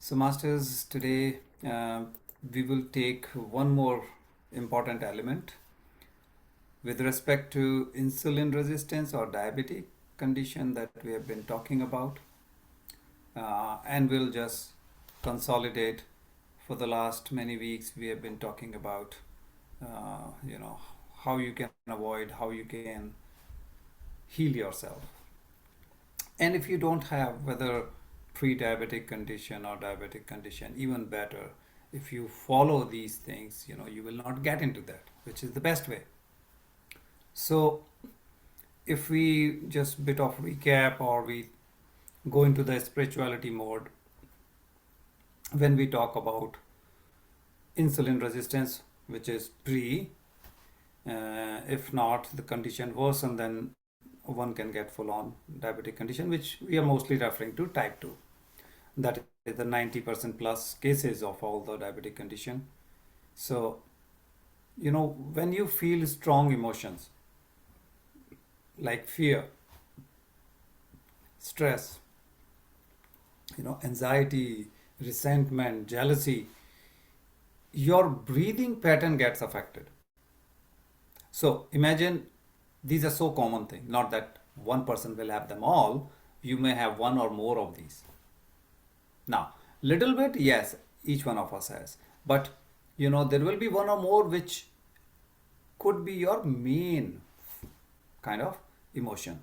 So, Masters, today we will take one more important element with respect to insulin resistance or diabetic condition that we have been talking about, and we'll just consolidate. For the last many weeks, we have been talking about, how you can avoid, how you can heal yourself. And if you don't have whether pre-diabetic condition or diabetic condition, even better, if you follow these things, you will not get into that, which is the best way. So if we just bit of recap or we go into the spirituality mode, when we talk about insulin resistance, which is pre, if not the condition worsen, then one can get full-on diabetic condition, which we are mostly referring to type 2. That is the 90% plus cases of all the diabetic condition. So, when you feel strong emotions like fear, stress, anxiety, resentment, jealousy, your breathing pattern gets affected. So imagine these are so common thing, not that one person will have them all, you may have one or more of these. Now, little bit, yes, each one of us has, but there will be one or more which could be your main kind of emotion.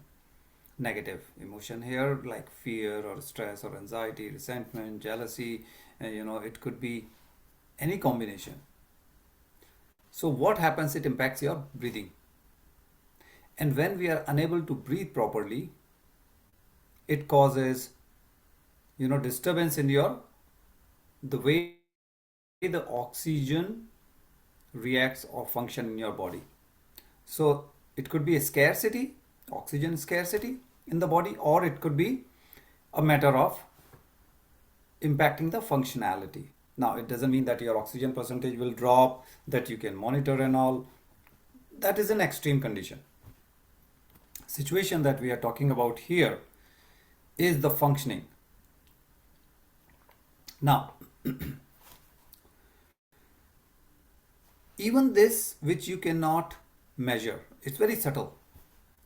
Negative emotion here, like fear or stress or anxiety, resentment, jealousy, it could be any combination. So what happens, it impacts your breathing. And when we are unable to breathe properly, it causes, disturbance in your, the way the oxygen reacts or function in your body. So it could be a scarcity, oxygen scarcity in the body, or it could be a matter of impacting the functionality. Now, it doesn't mean that your oxygen percentage will drop, that you can monitor and all. That is an extreme condition. Situation that we are talking about here is the functioning. Now, even this which you cannot measure, it's very subtle,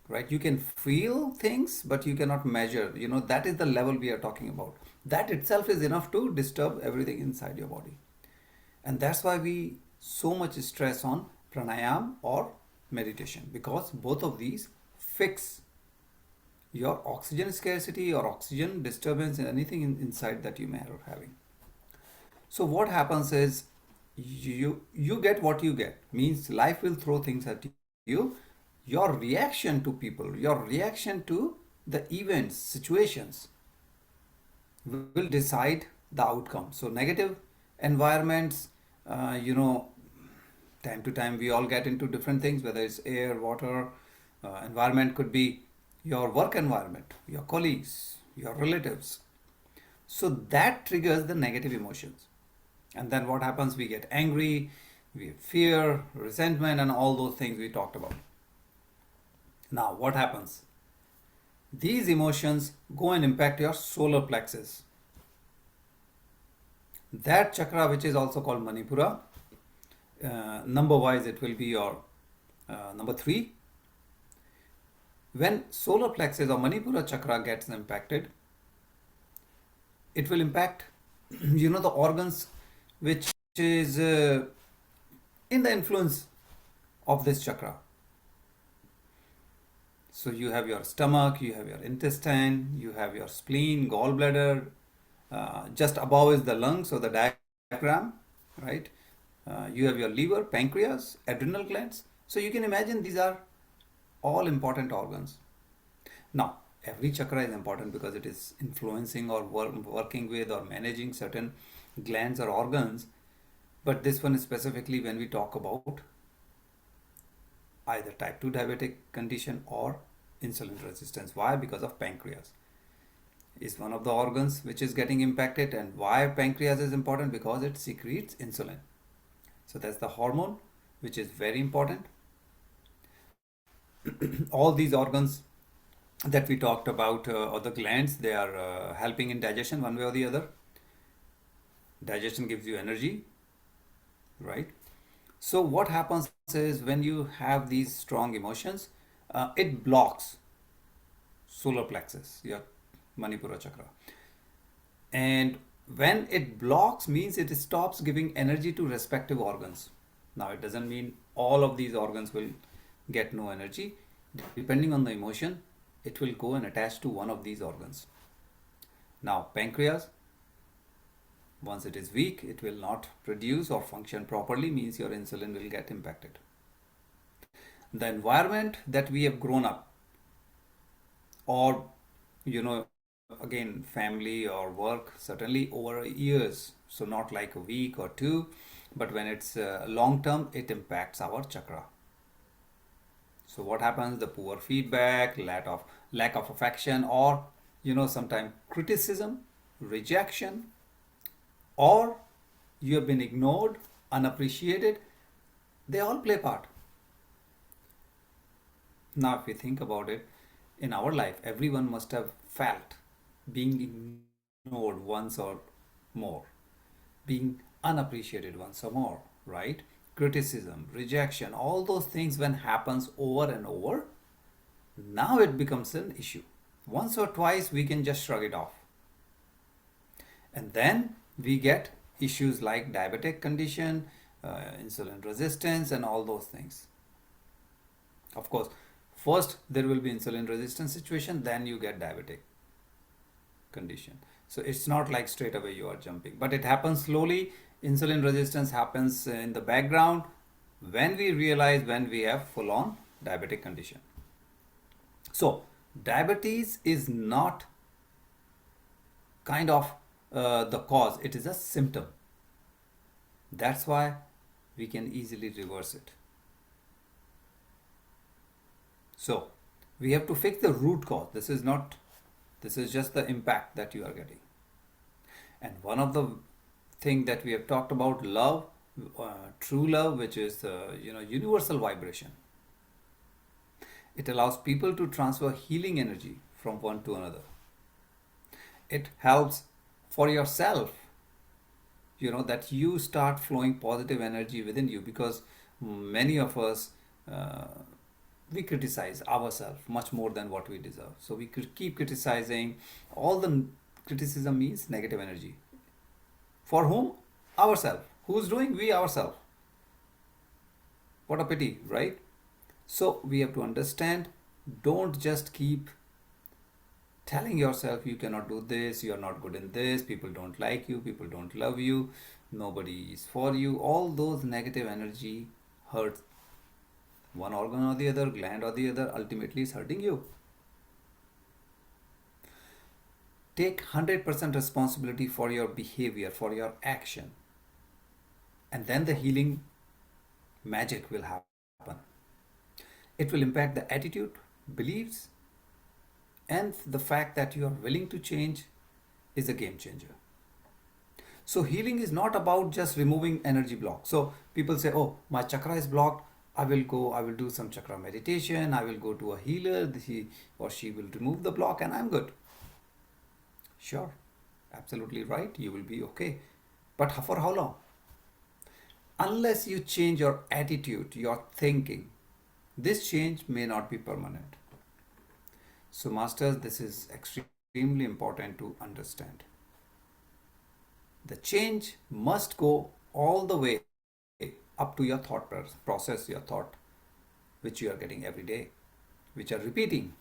right? You can feel things, but you cannot measure. That is the level we are talking about. That itself is enough to disturb everything inside your body. And that's why we so much stress on pranayam or meditation, because both of these fix your oxygen scarcity or oxygen disturbance in anything inside that you may are having. So what happens is you get what you get, means life will throw things at you. Your reaction to people, your reaction to the events, situations will decide the outcome. So negative environments, time to time we all get into different things, whether it's air, water, environment could be your work environment, your colleagues, your relatives. So that triggers the negative emotions. And then what happens? We get angry, we have fear, resentment, and all those things we talked about. Now, what happens? These emotions go and impact your solar plexus. That chakra, which is also called Manipura, number wise, it will be your number 3. When solar plexus or Manipura chakra gets impacted, it will impact, the organs which is in the influence of this chakra. So you have your stomach, you have your intestine, you have your spleen, gallbladder. Just above is the lungs, or the diaphragm, right? You have your liver, pancreas, adrenal glands. So you can imagine these are all important organs. Now, every chakra is important because it is influencing or working with or managing certain glands or organs. But this one is specifically when we talk about either type 2 diabetic condition or insulin resistance. Why? Because of pancreas is one of the organs which is getting impacted. And why pancreas is important? Because it secretes insulin. So that's the hormone which is very important. All these organs that we talked about, or the glands, they are helping in digestion one way or the other. Digestion gives you energy, right? So what happens is when you have these strong emotions, it blocks solar plexus, your Manipura chakra. And when it blocks means it stops giving energy to respective organs. Now it doesn't mean all of these organs will get no energy. Depending on the emotion, it will go and attach to one of these organs. Now pancreas, once it is weak, it will not produce or function properly, means your insulin will get impacted. The environment that we have grown up, or again family or work, certainly over years, so not like a week or two, but when it's long term, it impacts our chakra. So what happens? The poor feedback, lack of affection, or sometimes criticism, rejection, or you have been ignored, unappreciated, they all play part. Now if we think about it, in our life everyone must have felt being ignored once or more, being unappreciated once or more, right? Criticism, rejection, all those things, when happens over and over, now it becomes an issue. Once or twice we can just shrug it off, and then we get issues like diabetic condition, insulin resistance, and all those things. Of course, first there will be insulin resistance situation, then you get diabetic condition. So it's not like straight away you are jumping, but it happens slowly. Insulin resistance happens in the background when we realize when we have full on diabetic condition. So diabetes is not kind of the cause, it is a symptom. That's why we can easily reverse it. So we have to fix the root cause. This is just the impact that you are getting. And one of the thing that we have talked about, love, true love, which is universal vibration. It allows people to transfer healing energy from one to another. It helps for yourself, that you start flowing positive energy within you, because many of us, we criticize ourselves much more than what we deserve. So we could keep criticizing. All the criticism means negative energy. For whom? Ourselves. Who's doing? We ourselves. What a pity, right? So we have to understand, don't just keep telling yourself you cannot do this, you are not good in this, people don't like you, people don't love you, nobody is for you. All those negative energy hurts one organ or the other, gland or the other, ultimately is hurting you. Take 100% responsibility for your behavior, for your action, and then the healing magic will happen. It will impact the attitude, beliefs, and the fact that you are willing to change is a game changer. So healing is not about just removing energy blocks. So people say, oh, my chakra is blocked, I will do some chakra meditation, I will go to a healer, he or she will remove the block and I'm good. Sure, absolutely right, you will be okay. But for how long? Unless you change your attitude, your thinking, this change may not be permanent. So masters, this is extremely important to understand. The change must go all the way up to your thought process, your thought, which you are getting every day, which are repeating.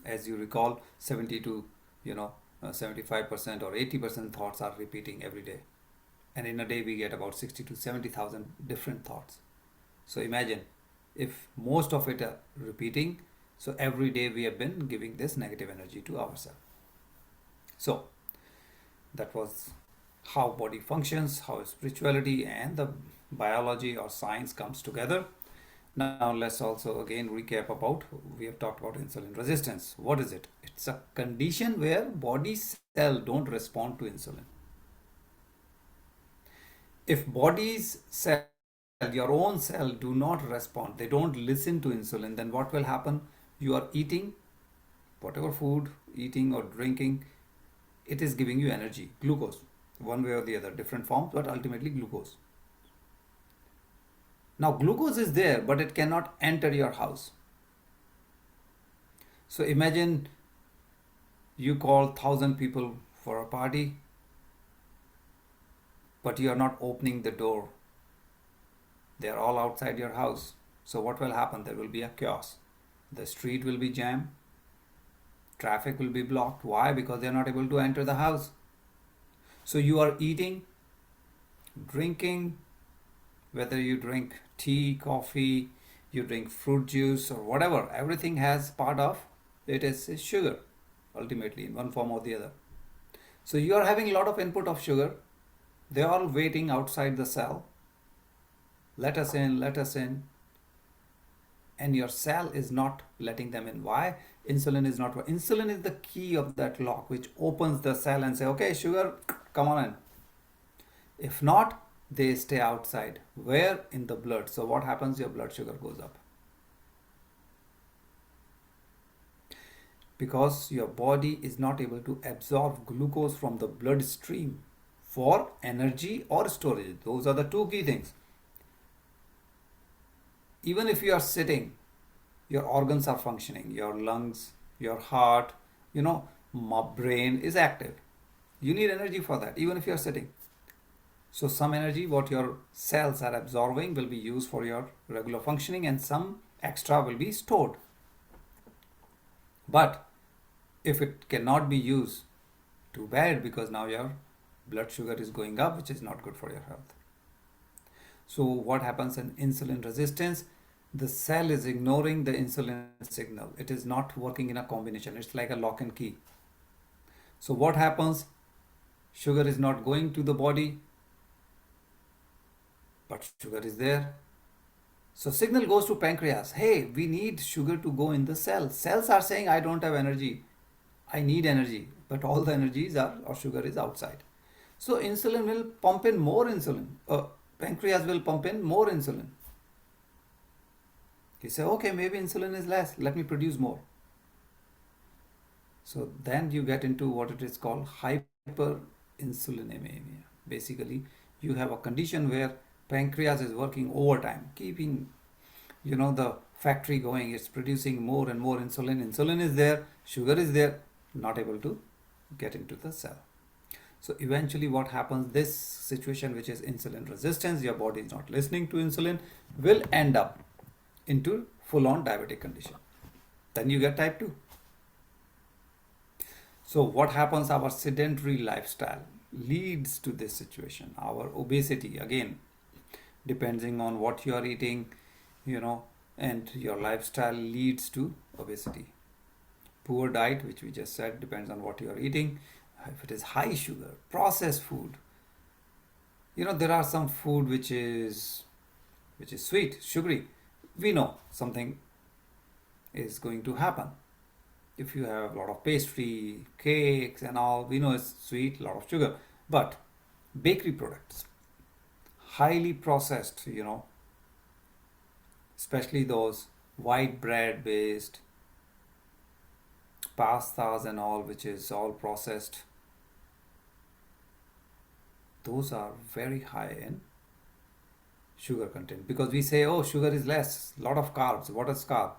As you recall, 70 to 75% or 80% thoughts are repeating every day, and in a day we get about 60 to 70,000 different thoughts. So imagine if most of it are repeating. So every day we have been giving this negative energy to ourselves. So that was how body functions, how spirituality and the biology or science comes together. Now let's also again recap about, we have talked about insulin resistance. What is it? It's a condition where body cells don't respond to insulin. If body's cell, your own cell, do not respond, they don't listen to insulin, then what will happen? You are eating whatever food, eating or drinking, it is giving you energy, glucose. one way or the other, different forms, but ultimately glucose. Now, glucose is there, but it cannot enter your house. So imagine you call 1,000 people for a party, but you are not opening the door. They are all outside your house. So what will happen? There will be a chaos. The street will be jammed. Traffic will be blocked. Why? Because they are not able to enter the house. So you are eating, drinking, whether you drink tea, coffee, you drink fruit juice or whatever, everything has part of it is sugar, ultimately in one form or the other. So you are having a lot of input of sugar. They are all waiting outside the cell. Let us in, let us in. And your cell is not letting them in. Why? Insulin is not. Insulin is the key of that lock which opens the cell and say, okay, sugar, come on in. If not, they stay outside. Where? In the blood. So what happens? Your blood sugar goes up. Because your body is not able to absorb glucose from the bloodstream for energy or storage. Those are the two key things. Even if you are sitting, your organs are functioning, your lungs, your heart, my brain is active. You need energy for that, even if you are sitting. So some energy what your cells are absorbing will be used for your regular functioning and some extra will be stored. But if it cannot be used, too bad, because now your blood sugar is going up, which is not good for your health. So what happens in insulin resistance? The cell is ignoring the insulin signal. It is not working in a combination. It's like a lock and key. So what happens? Sugar is not going to the body, but sugar is there. So signal goes to pancreas. Hey, we need sugar to go in the cell. Cells are saying, I don't have energy. I need energy. But all the energies are, or sugar is outside. So insulin will pump in more insulin. Pancreas will pump in more insulin. You say, okay, maybe insulin is less. Let me produce more. So then you get into what it is called hyperinsulinemia. Basically, you have a condition where pancreas is working overtime, keeping the factory going. It's producing more and more insulin. Insulin is there, sugar is there, not able to get into the cell. So eventually what happens, this situation which is insulin resistance, your body is not listening to insulin, will end up into full-on diabetic condition. Then you get type 2. So what happens? Our sedentary lifestyle leads to this situation. Our obesity, again, depending on what you are eating, and your lifestyle leads to obesity. Poor diet, which we just said, depends on what you are eating. If it is high sugar, processed food, there are some food which is sweet, sugary. We know something is going to happen. If you have a lot of pastry, cakes and all, we know it's sweet, a lot of sugar. But bakery products, highly processed, especially those white bread based pastas and all, which is all processed, those are very high in sugar content. Because we say, oh, sugar is less, lot of carbs. What is carb?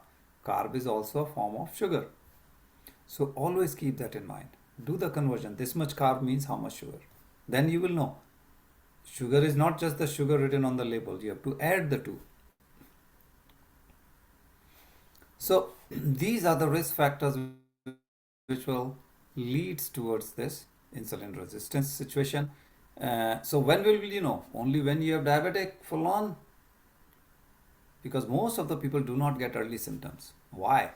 Carb is also a form of sugar. So always keep that in mind. Do the conversion. This much carb means how much sugar. Then you will know. Sugar is not just the sugar written on the label. You have to add the two. So these are the risk factors which will lead towards this insulin resistance situation. So when will you know? Only when you have diabetic full on? Because most of the people do not get early symptoms. Why?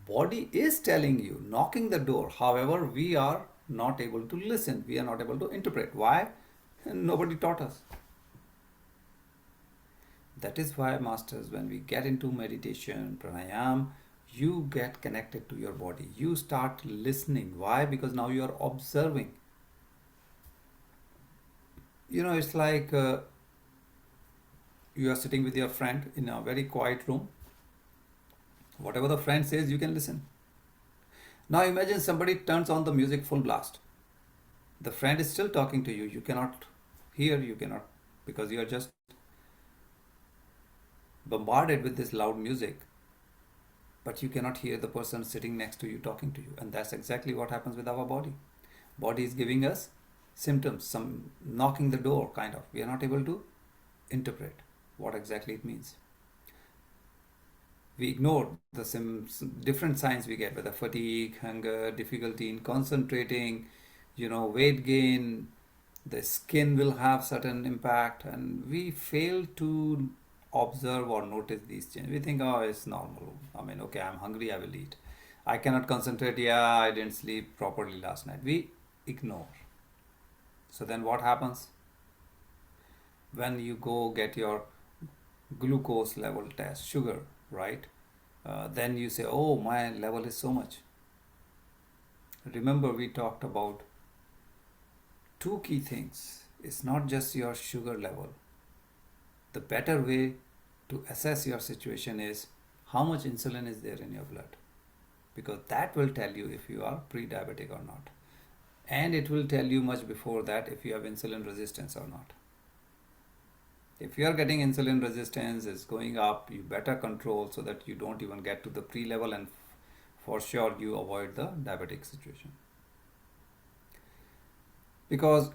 Body is telling you, knocking the door. However, we are not able to listen. We are not able to interpret. Why? Nobody taught us. That is why, masters, when we get into meditation, pranayam, you get connected to your body. You start listening. Why? Because now you are observing. It's like you are sitting with your friend in a very quiet room. Whatever the friend says, you can listen. Now imagine somebody turns on the music full blast. The friend is still talking to you. You cannot hear, you cannot, because you are just bombarded with this loud music, but you cannot hear the person sitting next to you talking to you. And that's exactly what happens with our body. Body is giving us symptoms, some knocking the door kind of. We are not able to interpret what exactly it means. We ignore the different signs we get, whether fatigue, hunger, difficulty in concentrating, weight gain, the skin will have certain impact, and we fail to observe or notice these changes. We think, oh, it's normal. I mean, okay, I'm hungry, I will eat. I cannot concentrate. Yeah, I didn't sleep properly last night. We ignore. So then what happens when you go get your glucose level test, sugar, right? Then you say, oh, my level is so much. Remember, we talked about two key things. It's not just your sugar level. The better way to assess your situation is how much insulin is there in your blood, because that will tell you if you are pre-diabetic or not, and it will tell you much before that if you have insulin resistance or not. If you are getting insulin resistance is going up, you better control so that you don't even get to the pre-level, and for sure you avoid the diabetic situation. Because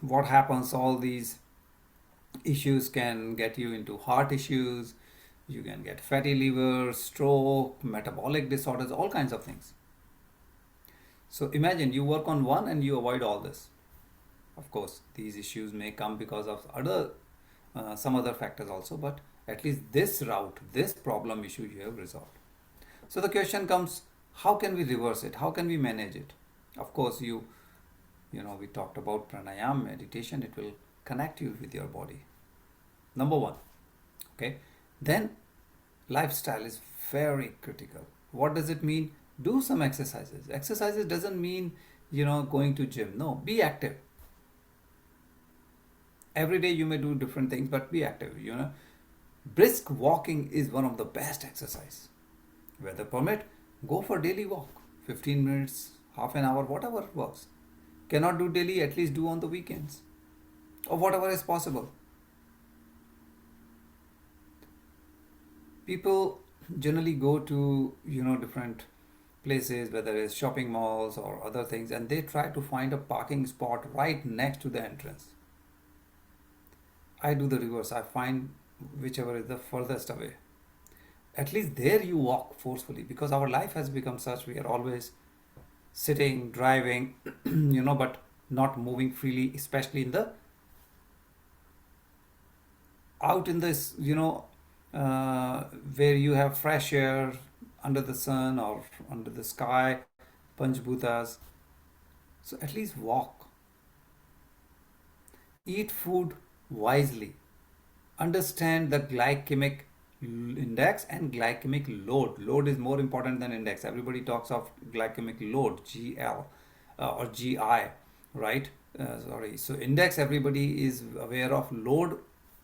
what happens, all these issues can get you into heart issues, you can get fatty liver, stroke, metabolic disorders, all kinds of things. So imagine you work on one and you avoid all this. Of course, these issues may come because of some other factors also, but at least this route, this problem issue you have resolved. So the question comes, how can we reverse it? How can we manage it? Of course, we talked about pranayama, meditation. It will connect you with your body. Number one, okay. Then lifestyle is very critical. What does it mean? Do some exercises. Exercises doesn't mean going to gym. No, be active. Every day you may do different things, but be active. Brisk walking is one of the best exercise. Weather permit, go for daily walk. 15 minutes, half an hour, whatever works. Cannot do daily, at least do on the weekends, or whatever is possible. People generally go to different places, whether it's shopping malls or other things, and they try to find a parking spot right next to the entrance. I do the reverse. I find whichever is the furthest away. At least there you walk forcefully, because our life has become such, we are always sitting, driving, but not moving freely, especially in the out in this, where you have fresh air under the sun or under the sky, Panchbhutas. So at least walk. Eat food wisely. Understand the glycemic index and glycemic load. Load is more important than index. Everybody talks of glycemic load, GL or GI, right? Sorry. So index, everybody is aware of. Load,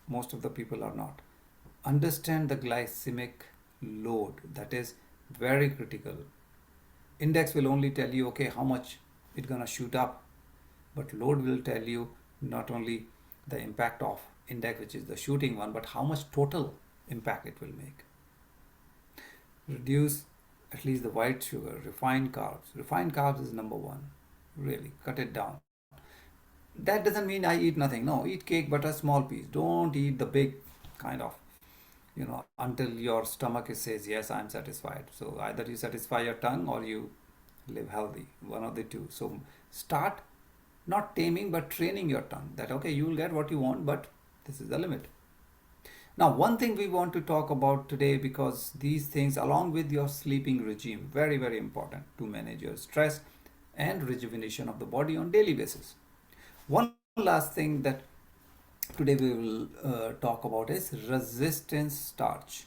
most of the people are not. Understand the glycemic load. That is very critical. Index will only tell you, okay, how much it's gonna shoot up, but load will tell you not only the impact of index, which is the shooting one, but how much total impact it will make. Reduce at least the white sugar, refined carbs. Refined carbs is number one. Really, cut it down. That doesn't mean I eat nothing. No, eat cake, but a small piece. Don't eat the big kind of, until your stomach says, yes, I'm satisfied. So either you satisfy your tongue or you live healthy, one of the two. So start not taming, but training your tongue that, okay, you will get what you want, but this is the limit. Now, one thing we want to talk about today, because these things, along with your sleeping regime, very, very important to manage your stress and rejuvenation of the body on daily basis. One last thing that today we will talk about is resistant starch.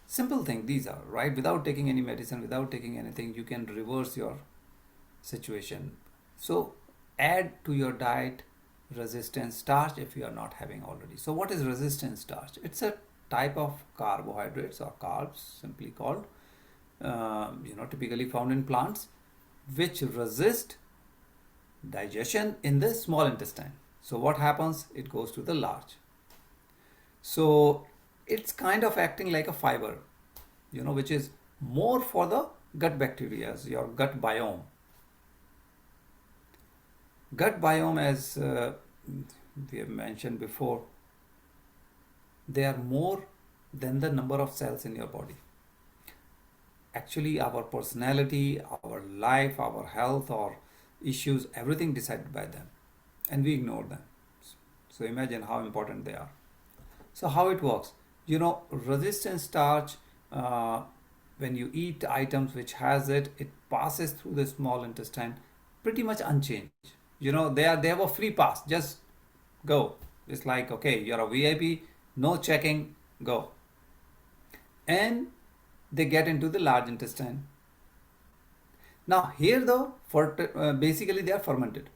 Simple thing these are, right? Without taking any medicine, without taking anything, you can reverse your situation. So add to your diet resistant starch if you are not having already. So what is resistant starch? It's a type of carbohydrates or carbs, simply called, typically found in plants, which resist digestion in the small intestine. So what happens? It goes to the large. So it's kind of acting like a fiber, which is more for the gut bacteria, your gut biome. Gut biome, as we have mentioned before, they are more than the number of cells in your body. Actually, our personality, our life, our health, or issues, everything decided by them, and we ignore them. So imagine how important they are. So how it works? Resistant starch, uh, when you eat items which has it, it passes through the small intestine pretty much unchanged. They have a free pass. Just go. It's like, okay, you're a VIP, no checking, go. And they get into the large intestine. Now here though, basically they are fermented.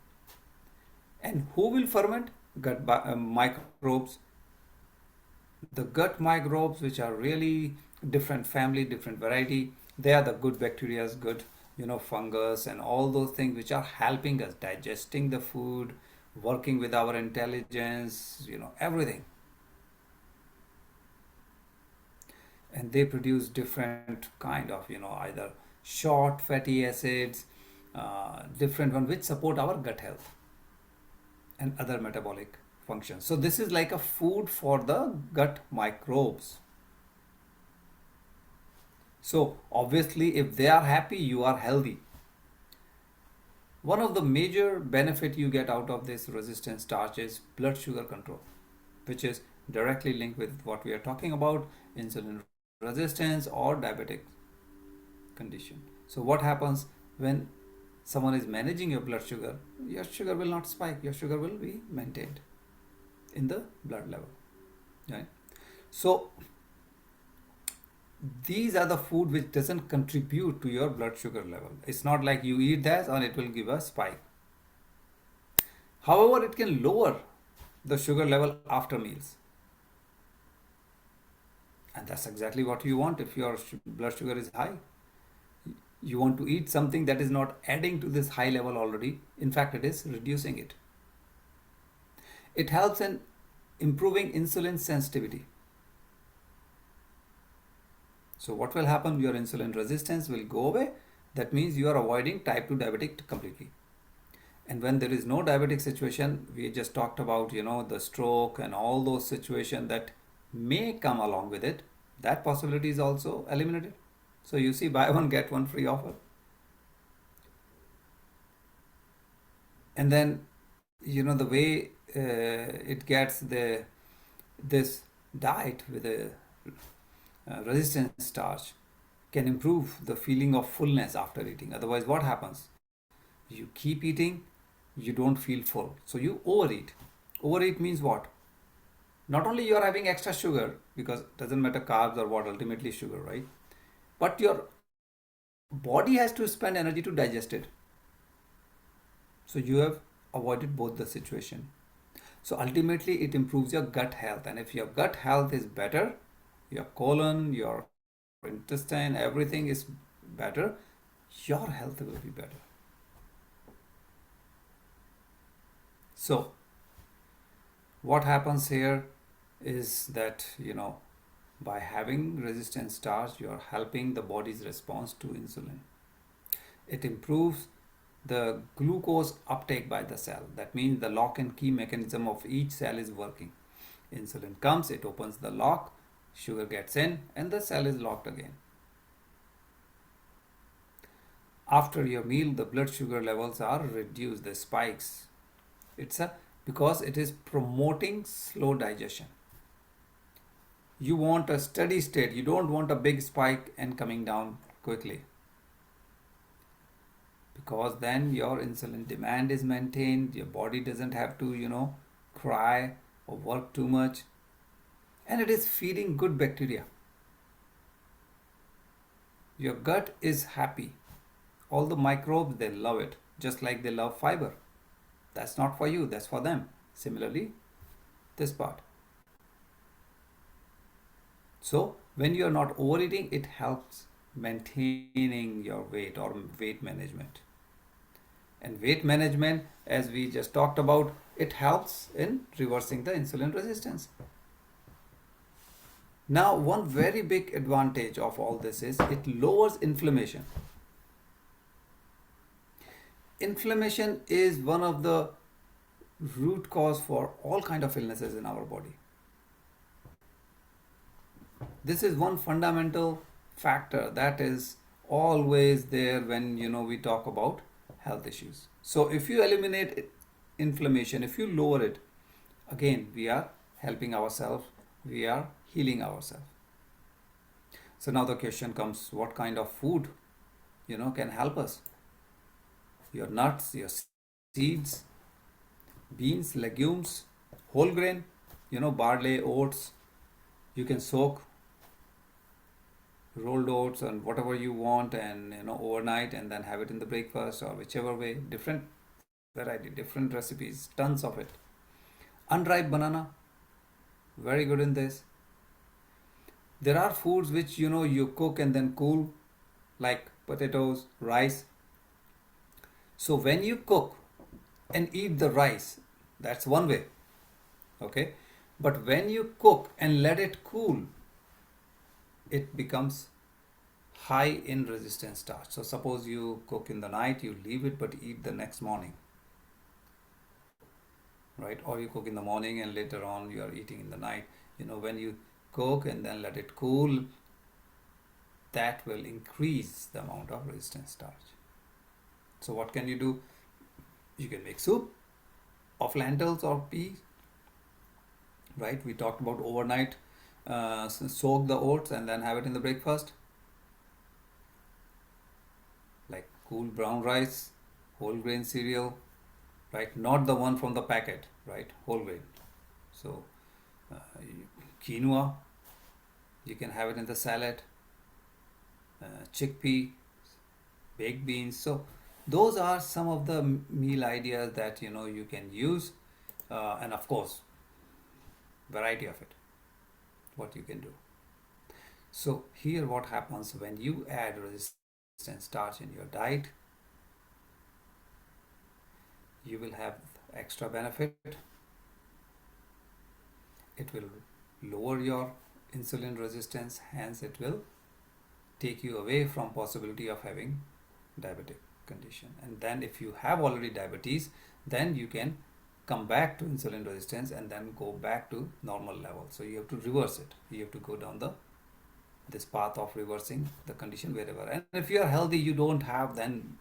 And who will ferment? Microbes. The gut microbes, which are really different family, different variety, they are the good bacteria, good, fungus and all those things which are helping us digesting the food, working with our intelligence, everything. And they produce different kind of, either short fatty acids, different one which support our gut health and other metabolic functions. So this is like a food for the gut microbes. So obviously if they are happy, you are healthy. One of the major benefit you get out of this resistant starch is blood sugar control, which is directly linked with what we are talking about, insulin resistance or diabetic condition. So what happens when someone is managing your blood sugar? Your sugar will not spike, your sugar will be maintained in the blood level, right? So these are the food which doesn't contribute to your blood sugar level. It's not like you eat that and it will give a spike. However, it can lower the sugar level after meals, and that's exactly what you want. If your blood sugar is high, you want to eat something that is not adding to this high level already. In fact, it is reducing it. It helps in improving insulin sensitivity. So what will happen? Your insulin resistance will go away. That means you are avoiding type 2 diabetic completely. And when there is no diabetic situation, we just talked about, the stroke and all those situations that may come along with it, that possibility is also eliminated. So you see, buy one, get one free offer. And then, the way it gets this diet with a resistant starch can improve the feeling of fullness after eating. Otherwise, what happens? You keep eating, you don't feel full. So you overeat. Overeat means what? Not only you are having extra sugar, because it doesn't matter carbs or what, ultimately sugar, right? But your body has to spend energy to digest it. So you have avoided both the situation. So ultimately it improves your gut health. And if your gut health is better, your colon, your intestine, everything is better, your health will be better. So what happens here is that, by having resistant starch, you are helping the body's response to insulin. It improves the glucose uptake by the cell. That means the lock and key mechanism of each cell is working. Insulin comes, it opens the lock, sugar gets in, and the cell is locked again. After your meal, the blood sugar levels are reduced, the spikes. Because it is promoting slow digestion. You want a steady state. You don't want a big spike and coming down quickly. Because then your insulin demand is maintained. Your body doesn't have to, cry or work too much. And it is feeding good bacteria. Your gut is happy. All the microbes, they love it. Just like they love fiber. That's not for you, that's for them. Similarly, this part. So when you are not overeating, it helps maintaining your weight or weight management. And weight management, as we just talked about, it helps in reversing the insulin resistance. Now, one very big advantage of all this is it lowers inflammation. Inflammation is one of the root cause for all kind of illnesses in our body. This is one fundamental factor that is always there when we talk about health issues. So if you eliminate inflammation, if you lower it, again we are helping ourselves, we are healing ourselves. So now the question comes, what kind of food can help us? Your nuts, your seeds, beans, legumes, whole grain, barley, oats. You can soak rolled oats and whatever you want, and overnight, and then have it in the breakfast, or whichever way. Different variety, different recipes, tons of it. Unripe banana, very good in this. There are foods which you cook and then cool, like potatoes, rice. So when you cook and eat the rice, that's one way, okay? But when you cook and let it cool, it becomes high in resistant starch. So suppose you cook in the night, you leave it but eat the next morning, right? Or you cook in the morning and later on you are eating in the night. When you cook and then let it cool, that will increase the amount of resistant starch. So what can you do? You can make soup of lentils or peas, right? We talked about overnight, soak the oats and then have it in the breakfast. Like cool brown rice, whole grain cereal, right? Not the one from the packet, right? Whole grain. So uh, quinoa, you can have it in the salad. Chickpea, baked beans. So those are some of the meal ideas that you can use, and of course variety of it, what you can do. So here what happens when you add resistant starch in your diet, you will have extra benefit. It will lower your insulin resistance, hence it will take you away from possibility of having diabetic condition. And then if you have already diabetes, then you can come back to insulin resistance and then go back to normal level. So you have to reverse it. You have to go down this path of reversing the condition wherever. And if you are healthy, you don't have, then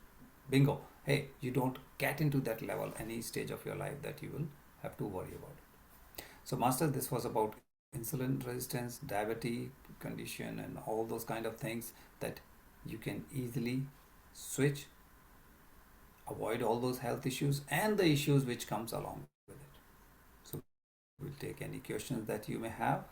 bingo. Hey, you don't get into that level any stage of your life that you will have to worry about it. So master, this was about insulin resistance, diabetes condition, and all those kind of things that you can easily switch, avoid all those health issues and the issues which comes along with it. So we'll take any questions that you may have.